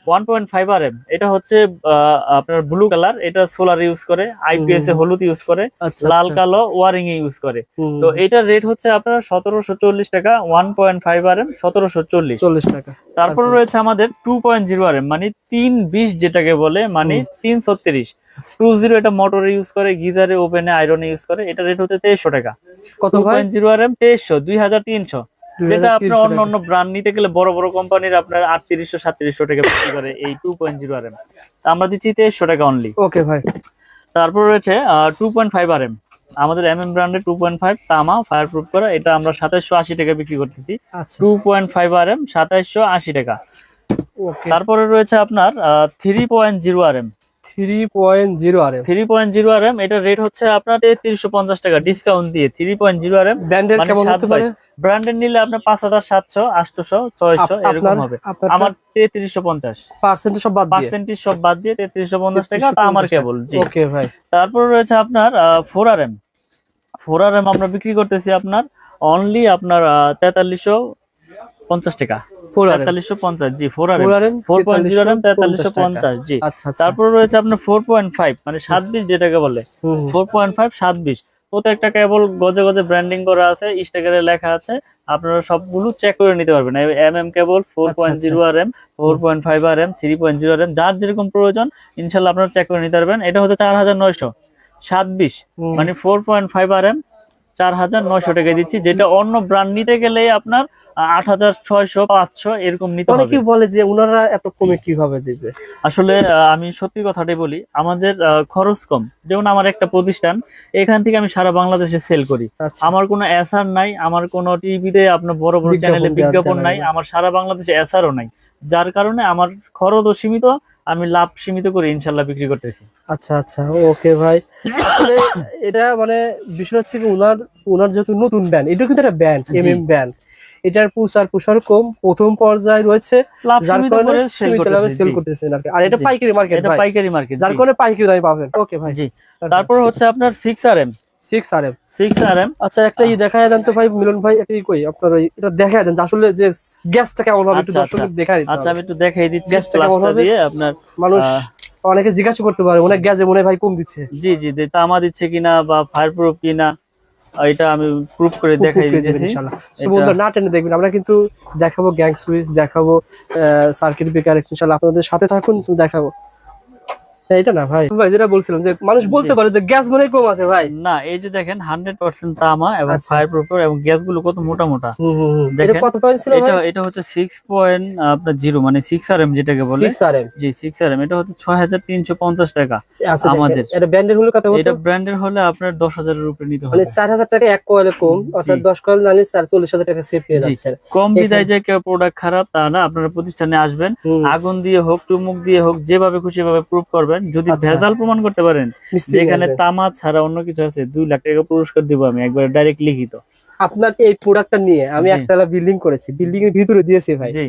1.5 RM, এটা হচ্ছে আপনার ব্লু কালার, এটা সোলার ইউজ করে, আইপিএস এ হলুদ ইউজ করে, লাল কালো ওয়ারিং এ ইউজ করে। তো এটার রেট হচ্ছে আপনার 1740 টাকা। 1.5 RM 1740 টাকা। তারপর রয়েছে আমাদের 2.0 RM, মানে 320 যেটাকে বলে, মানে 336। 20 এটা মোটরে ইউজ করে, গিজারে, ওভেনে, আয়রনে ইউজ করে। এটা রেট হচ্ছে 2300 টাকা। কত ভাই? 2.0 RM 2300, 2300। যেটা আপনার অন্য অন্য ব্র্যান্ড নিতে গেলে বড় বড় কোম্পানির আপনার 3800 3700 টাকা বিক্রি করে এই 2.0 RM। আমরা দিচ্ছি 2300 টাকা অনলি। ওকে ভাই। তারপর রয়েছে 2.5 RM, আমাদের ব্র্যান্ডের 2.5 তামা ফায়ার প্রুফ করা, এটা আমরা 2780 টাকা বিক্রি করতেছি। 2.5 RM 2780 টাকা। তারপরে রয়েছে আপনার 3.0 RM। 3.0 RM এটার রেট হচ্ছে আপনার 3350 টাকা ডিসকাউন্ট দিয়ে। 3.0 RM ব্র্যান্ডের কেমন হতে পারে? ব্র্যান্ডের নিলে আপনার 5700 800 600 এরকম হবে। আমার 3350 পার্সেন্টেজ সব বাদ দিয়ে, পার্সেন্টেজ সব বাদ দিয়ে 3350 টাকা তা আমার কেবল। জি ওকে ভাই। তারপর রয়েছে আপনার 4 RM। 4 RM আমরা বিক্রি করতেছি আপনার অনলি আপনার 4350 টাকা। 4350, জি 4 RM 4.0 RM 4350, জি। তারপর রয়েছে আপনার 4.5, মানে 720 যেটাকে বলে, 4.5 720। প্রত্যেকটা কেবল গজে গজে ব্র্যান্ডিং করা আছে, স্টিকারে লেখা আছে, আপনারা সবগুলো চেক করে নিতে পারবেন। কেবল 4.0 RM 4.5 RM 3.0 RM যার যেরকম প্রয়োজন ইনশাআল্লাহ আপনারা চেক করে নিতে পারবেন। এটা হচ্ছে 4927, মানে 4.5 RM 4900 টাকায় দিচ্ছি, যেটা অন্য ব্র্যান্ড নিতে গেলে আপনার 8600 500 এরকম নিতে হবে। অনেকেই বলে যে ওনারা এত কমে কিভাবে দিবে? আসলে আমি সত্যি কথাটাই বলি, আমাদের খরচ কম। যেমন আমার একটা প্রতিষ্ঠান, এখান থেকে আমি সারা বাংলাদেশে সেল করি। আমার কোনো এসআর নাই, আমার কোনো টিভিতে আপনার বড় বড় চ্যানেলে বিজ্ঞাপন নাই, আমার সারা বাংলাদেশে এসআরও নাই, যার কারণে আমার খরচও সীমিত, আমি লাভ সীমিত করে ইনশাল্লাহ বিক্রি করতেছি। আচ্ছা আচ্ছা, ওকে ভাই। আসলে এটা মানে বিষয় হচ্ছে কি, ওনার যেহেতু নতুন ব্র্যান্ড, এটা কিন্তু একটা ব্র্যান্ড, ব্র্যান্ড, এটার পুষার কম, প্রথম পর্যায়ে রয়েছে, যার কারণে সেল করতেছেন আর কি। আর এটা পাইকারি মার্কেট, এটা পাইকারি মার্কেট, যার কারণে পাইকারি দামে পাবেন। ওকে ভাই। জি তারপর হচ্ছে আপনার 6 RM। 6 RM আচ্ছা, একটা দেখায় দেন তো ভাই মিলন ভাই, একটা কই আপনার এটা দেখায় দেন আসলে যে গ্যাসটা কেমন হবে, একটু দর্শকদের দেখায় দিতে। আচ্ছা আমি একটু দেখাই দিচ্ছি গ্যাসটা দিয়ে। আপনার মানুষ অনেকে জিজ্ঞাসা করতে পারে অনেক গ্যাসে মনে ভাই কম দিচ্ছে। জি জি, তামা দিচ্ছে কিনা বা ফায়ার প্রুফ কিনা, এটা আমি প্রুফ করে দেখাই দিতেছি ইনশাআল্লাহ। বন্ধুরা না টেনে দেখবেন, আমরা কিন্তু দেখাবো গ্যাং সুইচ, দেখাবো সার্কিট ব্রেকার, ইনশাআল্লাহ আপনাদের সাথে থাকুন, দেখাবো। এটা না ভাই, যেটা বলছিলাম যে মানুষ বলতে পারে যে গ্যাস মনে কম আছে ভাই, না এই যে দেখেন 100% তামা এবং ফায়ার প্রুফ, এবং গ্যাস গুলো কত মোটা মোটা। এটা কত পয়েন্ট ছিল ভাই? এটা হচ্ছে 6.0, মানে 6 RM যেটাকে বলে। 6 RM, জি 6 RM, এটা হচ্ছে 6350 টাকা আমাদের। এটা ব্র্যান্ডের হলে কত হতো? এটা ব্র্যান্ডের হলে আপনার 10,000 এর উপরে নিতে হবে, মানে 4000 টাকা এক কয়েলে কম, অর্থাৎ 10 কয়েল নিলে 40,000 টাকা সেভ পেয়ে যাচ্ছেন। কম বিদায় যে কেউ প্রোডাক্ট খারাপ তা না, আপনারা প্রতিষ্ঠানে আসবেন, আগুন দিয়ে হোক চুমুক দিয়ে হোক যেভাবে খুশি ভাবে প্রুফ করবেন। যদি ভেজাল প্রমাণ করতে পারেন যেখানে তামা ছাড়া অন্য কিছু আছে, 2 লাখ টাকা পুরস্কার দিব আমি একবার ডাইরেক্ট লিখিত। আপনার এই প্রোডাক্টটা নিয়ে আমি একতলা বিল্ডিং করেছি, বিল্ডিং এর ভিতরে দিয়েছি ভাই। জি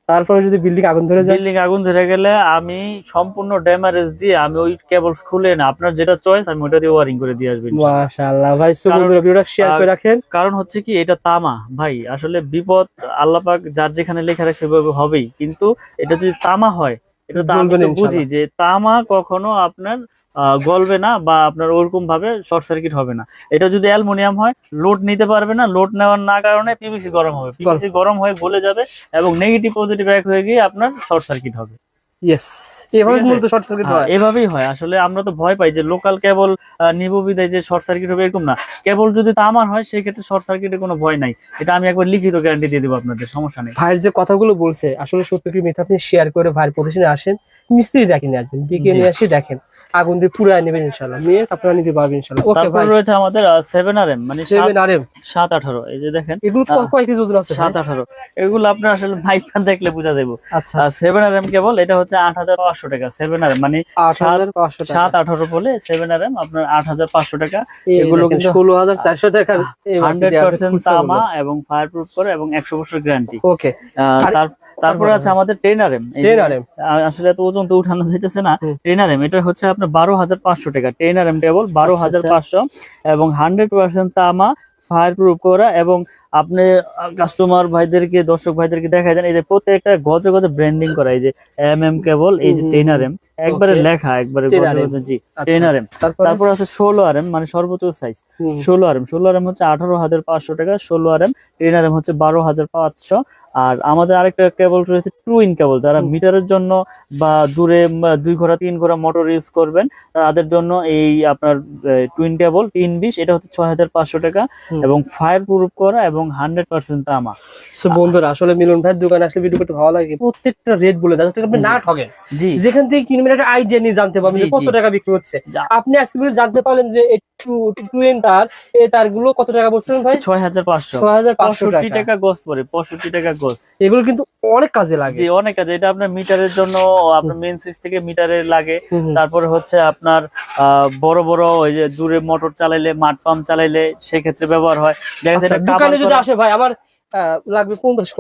তারপরে যদি বিল্ডিং আগুন ধরে যায়, বিল্ডিং আগুন ধরে গেলে আমি সম্পূর্ণ ড্যামেজ দিয়ে আমি ওই কেবলস খুলে না, আপনার যেটা চয়েস আমি ওটা দিয়ে ওয়্যারিং করে দিয়ে আসবেন। মাশাআল্লাহ ভাই, বন্ধুরা ভিডিওটা শেয়ার করে রাখেন। কারণ হচ্ছে কি, এটা তামা ভাই, আসলে বিপদ আল্লাহ পাক যার যেখানে লেখা রাখছে সেভাবে হবেই, কিন্তু এটা যদি তামা হয়, এটা তো আমি তো বুঝি যে তামা কখনো আপনার গলবে না বা আপনার ওরকম ভাবে শর্ট সার্কিট হবে না। এটা যদি অ্যালুমিনিয়াম হয়, লোড নিতে পারবে না, লোড নেওয়ার না কারণে পিভিসি গরম হবে, পিভিসি গরম হয়ে গলে যাবে এবং নেগেটিভ পজিটিভ এক হয়ে গিয়ে আপনার শর্ট সার্কিট হবে। এভাবেই হয়। আসলে আমরা তো ভয় পাই যে লোকাল কেবল নিব বিদায় যে শর্ট সার্কিট হবে, এরকম না। কেবল যদি তামার হয় সেই ক্ষেত্রে শর্ট সার্কিটের কোনো ভয় নাই, এটা আমি একবার লিখিত গ্যারান্টি দিয়ে দেবো আপনাদের, সমস্যা নেই। ভাইয়ের যে কথাগুলো বলছে আসলে সত্য কি মিথ্যা, আপনি শেয়ার করে ভাইয়ের প্রতিষ্ঠানে আসেন, মিস্ত্রি দেখেন, আসবেন বিকে নিয়ে আসি, দেখেন আগুন দিয়ে পুরাই নেবেন, ইনশাআল্লাহ নিয়ে আপনারা নিতে পারবেন ইনশাআল্লাহ। ওকে ভাই। রয়েছে আমাদের 7 RM, মানে 7 RM 718, এই যে দেখেন এগুলো কয় কেজি ওজন আছে? 718, এগুলো আপনার আসলে মাইকটা দেখলে বোঝা যাবে। আচ্ছা 7 RM কেবল, এটা হচ্ছে 8500 টাকা। 7 RM মানে 718 বলে 7 RM আপনার 8500 টাকা। এগুলো কিন্তু 16400 টাকা, 100% তামা এবং ফায়ার প্রুফ করে এবং 100 বছর গ্যারান্টি। ওকে। তারপরে আছে আমাদের 10 RM। আসলে এত ওজন তো উঠানো যাইতেছে না। 10 RM এটা হচ্ছে আপনার 12500 টাকা। 10 RM কেবল 12500 এবং 100% তামা ফায়ার প্রুফ করা, এবং আপনি কাস্টমার ভাইদেরকে, দর্শক ভাইদেরকে দেখাই দেন, এই যে প্রত্যেকটা গজে গজে ব্র্যান্ডিং করা, এই যে কেবল, এই যে 10RM একবারে লেখা, একবারে গজে গজে, জি 10RM। তারপর আছে 16RM, মানে সর্বোচ্চ সাইজ 16RM হচ্ছে 18,500 টাকা, 16RM। 10RM হচ্ছে 12,500। আর আমাদের আরেকটা কেবল রয়েছে টুইন কেবল, যারা মিটারের জন্য বা দূরে 2 ঘোড়া 3 ঘোড়া মোটর ইউজ করবেন তাদের জন্য এই আপনার টুইন কেবল 320, এটা হচ্ছে 6,500 টাকা, এবং ফায়ার প্রুফ করা এবং 100% তামা। সো বন্ধুরা, আসলে মিলন ভাইয়ের দোকানে আসলে ভিডিও করতে ভালো লাগে, প্রত্যেকটা রেট বলে দেন যাতে আপনি না ঠকেন, জি, যেখান থেকে কিনবেন একটা আইডিয়া নিয়ে জানতে পারবেন যে কত টাকা বিক্রি হচ্ছে। আপনি আজকে জানতে পারলেন যে একটু টুইন তার, এই তারগুলো কত টাকা বলছিলেন ভাই? 6,500 টাকা গজ পড়ে, 65 টাকা গজ। এগুলো কিন্তু অনেক কাজে লাগে, জি অনেক কাজে। এটা আপনার মিটারের জন্য, আপনার মেইন সুইচ থেকে মিটারে লাগে। তারপরে হচ্ছে আপনার বড় বড় ওই যে দূরে মোটর চালাইলে, মাঠ পাম্প চালাইলে সেক্ষেত্রে ব্যবহার হয়। দেখা যাচ্ছে দোকানে যদি আসে ভাই আমার লাগবে 50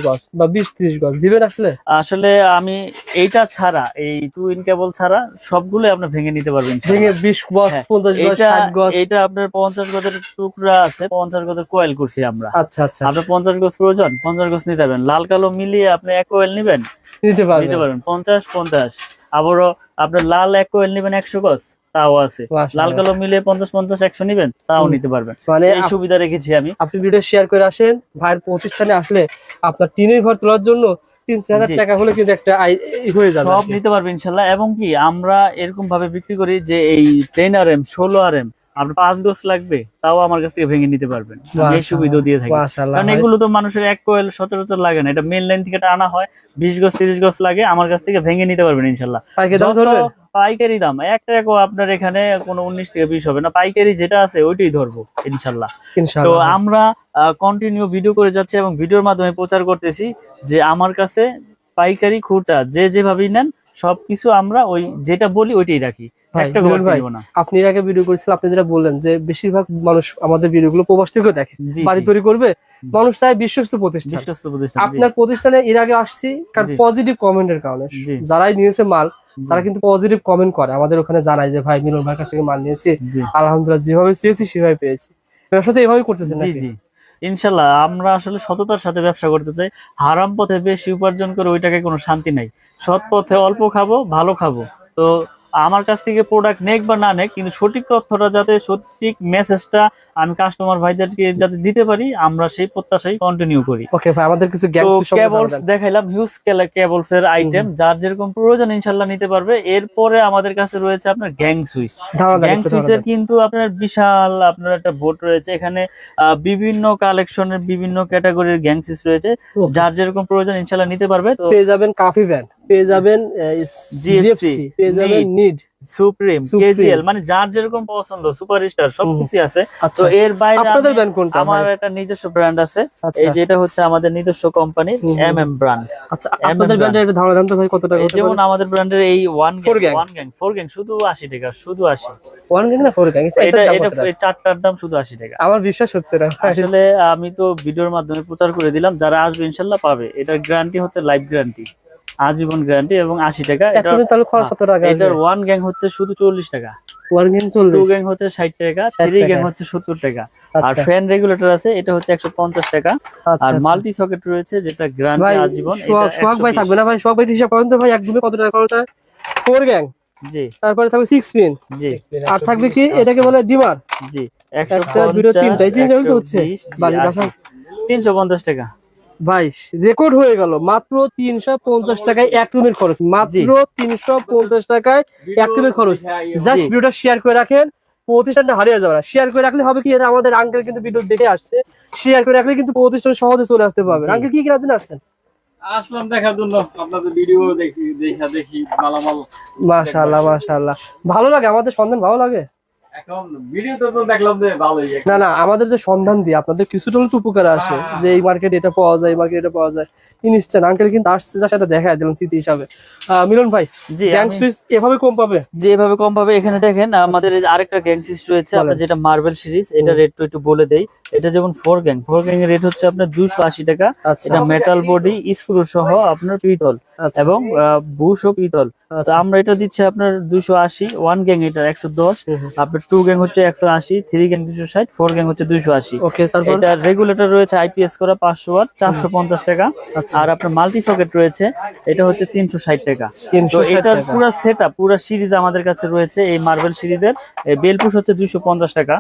গজ বা 20-30 গজ দিবেন আসলে? আসলে আমি এইটা ছাড়া, এই টুইন কেবল ছাড়া সবগুলো আপনি ভেঙে নিতে পারবেন, ভেঙে 20 গজ 50 গজ 60 গজ। এটা আপনার 50 গজের টুকরা আছে, 50 গজের কয়েল করছি আমরা। আচ্ছা আচ্ছা, আপনার 50 গজ প্রয়োজন, 50 গজ নিতে পারবেন। লাল কালো মিলিয়ে আপনি এক কয়েল নিবেন, নিতে পারবেন 50-50। আবারও আপনার লাল এক কয়েল নিবেন 100 গজ, তাও আছে। লাল কালো মিলে 50-50-100 নিবেন, তাও নিতে পারবেন। মানে এই সুবিধা রেখেছি আমি। আপনি ভিডিও শেয়ার করে আসেন, ভাইয়ের প্রতিষ্ঠানে আসলে আপনার টিনের ঘর তোলার জন্য 3-4 হাজার টাকা হলে কিন্তু একটা হয়ে যাবে, সব নিতে পারবেন ইনশাল্লাহ। এবং কি আমরা এরকম ভাবে বিক্রি করি যে এই 10RM 16RM আপনার 5 গজ লাগবে, তাও আমার কাছ থেকে ভেঙে নিতে পারবেন, এই সুবিধা দিয়ে থাকি। কারণ এগুলো তো মানুষের এক কোয়েল সচরাচর লাগে না, এটা মেন লাইন থেকে আনা হয়, 20 গজ 30 গজ লাগে, আমার কাছ থেকে ভেঙে নিতে পারবেন ইনশাল্লাহ। পাইকারি দাম 1 টাকা আপনার এখানে কোনো 19 থেকে 20 হবে না, পাইকারি যেটা আছে ওইটাই ধরবো ইনশাল্লাহ। তো আমরা কন্টিনিউ ভিডিও করে যাচ্ছি এবং ভিডিওর মাধ্যমে প্রচার করতেছি যে আমার কাছে পাইকারি খুচরা যে যেভাবেই নেন সবকিছু আমরা ওই যেটা বলি ওইটাই রাখি। আপনি এর আগে ভিডিও করেছিলেন, আপনি যেটা বললেন যে বেশিরভাগ মানুষ আমাদের ভিডিওগুলো প্রবাস থেকে দেখে, বাড়ি তৈরি করবে, মানুষ চায় বিশ্বস্ত প্রতিষ্ঠান। আপনার প্রতিষ্ঠানে এর আগে আসছি কারণ পজিটিভ কমেন্টের কারণে, যারাই নিয়েছে মাল তারা কিন্তু পজিটিভ কমেন্ট করে, আমাদের ওখানে জানায় যে ভাই মিলন ভাইয়ের কাছ থেকে মাল নিয়েছি, আলহামদুলিল্লাহ যেভাবে চেয়েছি সেভাবে পেয়েছি। ব্যবসা তো এভাবেই করতেছেন নাকি? জি ইনশাল্লাহ, আমরা আসলে সততার সাথে ব্যবসা করতে চাই। হারাম পথে বেশি উপার্জন করে ওই টাকায় কোনো শান্তি নাই। সৎ পথে অল্প খাবো, ভালো খাবো। তো আমার কাছ থেকে প্রোডাক্ট নেক বা না নেক, কিন্তু সঠিক তথ্যটা যাতে, সঠিক মেসেজটা আমি কাস্টমার ভাইদেরকে যাতে দিতে পারি, আমরা সেই প্রত্যাশাই কন্টিনিউ করি। ওকে ভাই, আমাদের কিছু কেবলস দেখাইলাম, হিউজ কেবলস এর আইটেম, যার যেরকম প্রয়োজন ইনশাআল্লাহ নিতে পারবে। এরপরে আমাদের কাছে রয়েছে আপনার গ্যাং সুইচ। গ্যাং সুইচের কিন্তু আপনার বিশাল আপনার একটা বোর্ড রয়েছে, এখানে বিভিন্ন কালেকশনের বিভিন্ন ক্যাটাগরির গ্যাং সুইচ রয়েছে, যার যেরকম প্রয়োজন ইনশাআল্লাহ নিতে পারবে। তো পেয়ে যাবেন কাফি ব্যান্ড, পেয়ে যাবেন জিএফসি, পেয়ে যাবেন নিড, সুপ্রিম, কেজিএল, মানে যার যেরকম পছন্দ, সুপারস্টার সবকিছু আছে। তো এর বাইরে আপনাদের ব্র্যান্ড কোনটা? আমার একটা নিজস্ব ব্র্যান্ড আছে, এই যেটা হচ্ছে আমাদের নিজস্ব কোম্পানি ব্র্যান্ড। আচ্ছা, আপনাদের ব্র্যান্ডের একটা ধারণা দাম তো ভাই কত টাকা? যেমন আমাদের ব্র্যান্ডের এই 1 গ্যাং শুধু 80 টাকা, শুধু 80। 1 গ্যাং না 4 গ্যাং? এটা চারটার দাম শুধু 80 টাকা। আমার বিশ্বাস হচ্ছে না আসলে, আমি তো ভিডিওর মাধ্যমে প্রচার করে দিলাম, যারা আসবে ইনশাআল্লাহ পাবে। এটার গ্যারান্টি হচ্ছে লাইফ গ্যারান্টি, আজীবন গ্যারান্টি, এবং 80 টাকা। তাহলে খরচ কত টাকা? এটার 1 গ্যাং হচ্ছে শুধু 40 টাকা, 1 গ্যাং 40, 2 গ্যাং হচ্ছে 60 টাকা, 3 গ্যাং হচ্ছে 70 টাকা। আর ফ্যান রেগুলেটর আছে, এটা হচ্ছে 150 টাকা। আর মাল্টি সকেট রয়েছে, যেটা গ্যারান্টি আজীবন। সোহাগ ভাই থাকবে না ভাই? সোহাগ ভাই হিসাব করেন তো ভাই, একদমই কত টাকা খরচ হয়? 4 গ্যাং, জি। তারপরে থাকবে 6 পিন, জি। আর থাকবে কি এটাকে বলে ডিমার, জি। 150 হচ্ছে 350 টাকা। ভাই রেকর্ড হয়ে গেল, মাত্র 350 টাকায় এক রুমের খরচ, মাত্র 350 টাকায় এক রুমের খরচ। জাস্ট ভিডিওটা শেয়ার করে রাখেন, প্রতিষ্ঠানটা হারিয়ে যাবে না। শেয়ার করে রাখলে হবে কি, এটা আমাদের আঙ্কেল কিন্তু ভিডিও দেখে আসছে, শেয়ার করে রাখলে কিন্তু প্রতিষ্ঠান সহজে চলে আসতে পারবে। আঙ্কেল কি কিনার জন্য আসছেন? আসলাম দেখার জন্য, আপনাদের ভিডিও দেখি মালামাল। মাশাআল্লাহ মাশাআল্লাহ, ভালো লাগে আমাদের সন্ধান, ভালো লাগে। এখন ভিডিওতে তো দেখলাম যে ভালোই। না না, আমাদের যে সন্ধান দিয়ে আপনাদের কিছুটা হলে তো উপকার আসে, যে এই মার্কেটে এটা পাওয়া যায়, এই মার্কেটে এটা পাওয়া যায়। ইনস্ট্যান্ট আঙ্কেল কিন্তু আসছে, যা সেটা দেখায় দিলাম স্মৃতি হিসাবে। মিলন ভাই, জি, গ্যাং সুইচ এভাবে কম পাবে? যে এভাবে কম পাবে। এখানে দেখেন আমাদের আরেকটা গ্যাং সুইচ রয়েছে, আপনার যেটা মার্বেল সিরিজ, এটা রেট তো একটু বলে দেই। এটা যেমন 4 গ্যাং এর রেট হচ্ছে আপনার 280 টাকা। এটা মেটাল বডি, স্ক্রু সহ আপনার পিতল, এবং বুশ ও পিতল। তো আমরা এটা দিচ্ছি আপনার 280। 1 গ্যাং এটা 110, আপনার টু গ্যাং হচ্ছে 180, 3 গ্যাং 260, 4 গ্যাং হচ্ছে 280। ওকে, তারপর এটা রেগুলেটর রয়েছে আইপিএস করা 500 ওয়াট, 450 টাকা। আচ্ছা। আর আপনার মাল্টি সকেট রয়েছে, এটা হচ্ছে 360 টাকা। তো 360 এটার টাকা। পুরো সেটআপ, পুরো সিরিজ আমাদের কাছে রয়েছে এই মার্বেল সিরিজের। বেলপুশ হচ্ছে 250 টাকা।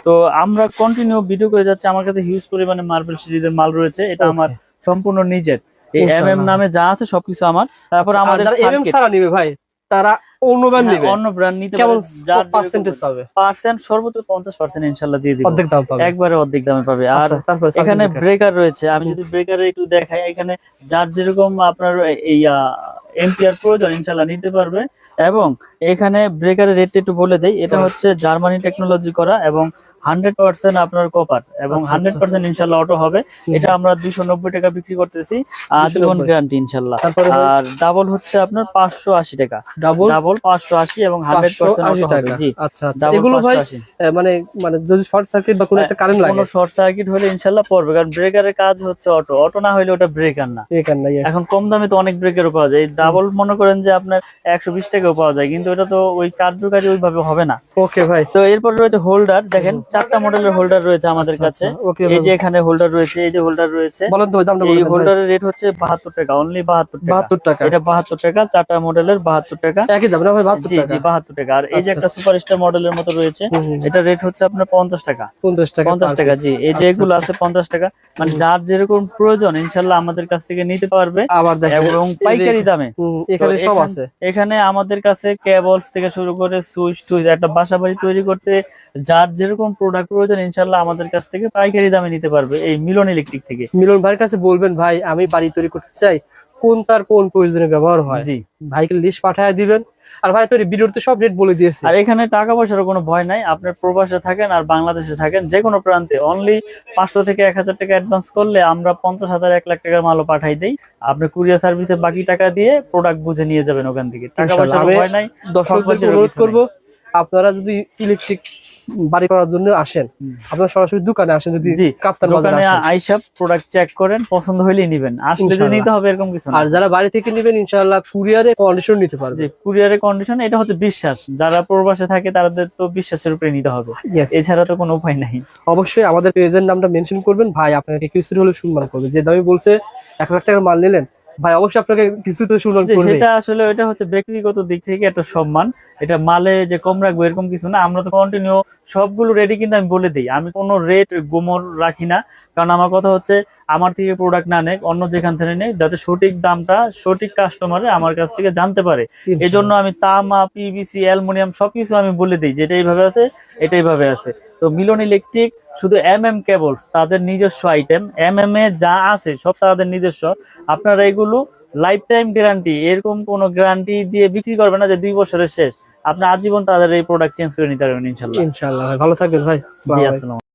তো আমরা কন্টিনিউ ভিডিও করে যাচ্ছি, আমার কাছে হিউজ পরিমাণে মার্বেল সিরিজের মাল রয়েছে, এটা আমার সম্পূর্ণ নিজের। এই এমএম নামে যা আছে সবকিছু আমার। তারপর আমাদের এমএম ছাড়া নিবে ভাই, তারা অন্য ব্র্যান্ড নিবে, অন্য ব্র্যান্ড নিতে কেমন পারে, যার পার্সেন্টেজ পাবে? পার্সেন্ট সর্বোচ্চ 50% ইনশাআল্লাহ দিয়ে দিব, অর্ধেক দাম পাবে, একবারে অর্ধেক দামে পাবে। আর আচ্ছা, তারপর এখানে ব্রেকার রয়েছে, আমি যদি ব্রেকারে একটু দেখাই, এখানে যার যেরকম আপনার এই এম্পিয়ার প্রয়োজন ইনশাআল্লাহ নিতে পারবে। এবং এখানে ব্রেকারের রেটটা একটু বলে দেই, এটা হচ্ছে জার্মানি টেকনোলজি করা এবং 100% আপনার কপার এবং 100% ইনশাআল্লাহ অটো হবে। এটা আমরা 290 টাকা বিক্রি করতেছি, আজীবন গ্যারান্টি ইনশাআল্লাহ। আর ডাবল হচ্ছে আপনার 580 টাকা, ডাবল 580 এবং 100% অটো হবে। জি, আচ্ছা আচ্ছা। এগুলো ভাই মানে মানে যদি শর্ট সার্কিট বা কোনো একটা কারেন্ট লাগে, কোনো শর্ট সার্কিট হলে ইনশাআল্লাহ পড়বে, কারণ ব্রেকারের কাজ হচ্ছে অটো, অটো না হলে ওটা ব্রেকার না। এখন কম দামে তো অনেক ব্রেকারও পাওয়া যায়, ডাবল মনে করেন যে আপনার 120 টাকাও পাওয়া যায়, কিন্তু এটা তো ওই কার্যকারী ওইভাবে হবে না। ওকে ভাই। তো এরপর রয়েছে হোল্ডার, দেখেন 4টা মডেলের হোল্ডার রয়েছে আমাদের কাছে। এই যে এখানে হোল্ডার রয়েছে, এই যে হোল্ডার রয়েছে, বলেন তো দামটা বলেন। এই হোল্ডারের রেট হচ্ছে 72 টাকা, অনলি 72 টাকা। এটা 72 টাকা, 4টা মডেলের 72 টাকা, একই দাম না ভাই? 72 টাকা। জি 72 টাকা। আর এই যে একটা সুপারস্টার মডেলের মতো রয়েছে, এটা রেট হচ্ছে আপনার 50 টাকা, 50 টাকা। জি, এই যে এগুলো আছে 50 টাকা। মানে যার যেরকম প্রয়োজন ইনশাআল্লাহ আমাদের কাছ থেকে নিতে পারবে, আবার দেখেন এবং পাইকারি দামে। এখানে সব আছে। এখানে আমাদের কাছে কেবলস থেকে শুরু করে সুইচ টুইচ, একটা বাসাবাড়ি তৈরি করতে যার যেরকম প্রোডাক্ট প্রয়োজন ইনশাআল্লাহ আমাদের কাছ থেকে পাইকারি দামে নিতে পারবে এই মিলন ইলেকট্রিক থেকে। মিলন ভাইয়ের কাছে বলবেন, ভাই আমি বাড়ি তৈরি করতে চাই, কোন তার কোন প্রয়োজনে ব্যবহার হয়, জি ভাইকে লিস্ট পাঠিয়ে দিবেন। আর ভাই তোর ভিডিওতে সব রেট বলে দিয়েছে। আর এখানে টাকা পয়সার কোনো ভয় নাই, আপনার প্রবাসে থাকেন আর বাংলাদেশে থাকেন, যে কোনো প্রান্তে অনলি 500 থেকে 1000 টাকা অ্যাডভান্স করলে আমরা 50,000 1 লাখ টাকার মালও পাঠাই দেই। আপনি কুরিয়ার সার্ভিসে বাকি টাকা দিয়ে প্রোডাক্ট বুঝে নিয়ে যাবেন ওখান থেকে, টাকা পয়সার ভয় নাই। দর্শকদেরকে অনুরোধ করবো, আপনারা যদি ইলেকট্রিক বাড়ি করার জন্য আসেন, আপনারা সরাসরি দোকানে আসেন, যদি কাপ্তান বাজারে আসেন, আইসা প্রোডাক্ট চেক করেন, পছন্দ হইলেই নেবেন, আসলে যে নিতে হবে এরকম কিছু না। আর যারা বাড়ি থেকে নেবেন ইনশাআল্লাহ কুরিয়ারে কন্ডিশন নিতে পারবে। জি, কুরিয়ারে কন্ডিশন, এটা হচ্ছে বিশ্বাস। যারা প্রবাসে থাকে তাদের তো বিশ্বাসের উপরে নিতে হবে, এছাড়া তো কোনো উপায় নাই। অবশ্যই আমাদের পেজের নামটা মেনশন করবেন, ভাই আপনাকে কিছু হলে সম্মান করবে। যে দামে বলছে 1 লাখ টাকার মাল নিলেন, ভাই অবশ্যই আপনাকে কিছু তো সম্মান করবে। সেটা আসলে ওটা হচ্ছে ব্যক্তিগত দিক থেকে একটা সম্মান, এটা মালে যে কম রাখবো এরকম কিছু না। আমরা তো কন্টিনিউ সবগুলো রেডি, কিন্তু আমি বলে দিই আমি কোনো রেট গোমর রাখি না, কারণ আমার কথা হচ্ছে আমার থেকে প্রোডাক্ট না নেক, অন্য যেখান থেকে নেই, যাতে সঠিক দামটা সঠিক কাস্টমারে আমার কাছ থেকে জানতে পারে। এই জন্য আমি তামা, পিভিসি, অ্যালুমিনিয়াম সবকিছু আমি বলে দিই, যেটা এইভাবে আছে এটাই ভাবে আছে। তো মিলন ইলেকট্রিক শুধু কেবলস তাদের নিজস্ব আইটেম, এ যা আছে সব তাদের নিজস্ব। আপনারা এগুলো লাইফ টাইম গ্যারান্টি, এরকম কোনো গ্যারান্টি দিয়ে বিক্রি করবে না যে 2 বছরের শেষ, আপনি আজীবন তাদের এই প্রোডাক্ট চেঞ্জ করে নিতে পারবেন ইনশাআল্লাহ। ইনশাআল্লাহ ভাই, ভালো থাকবেন ভাই। জি, আসসালাম।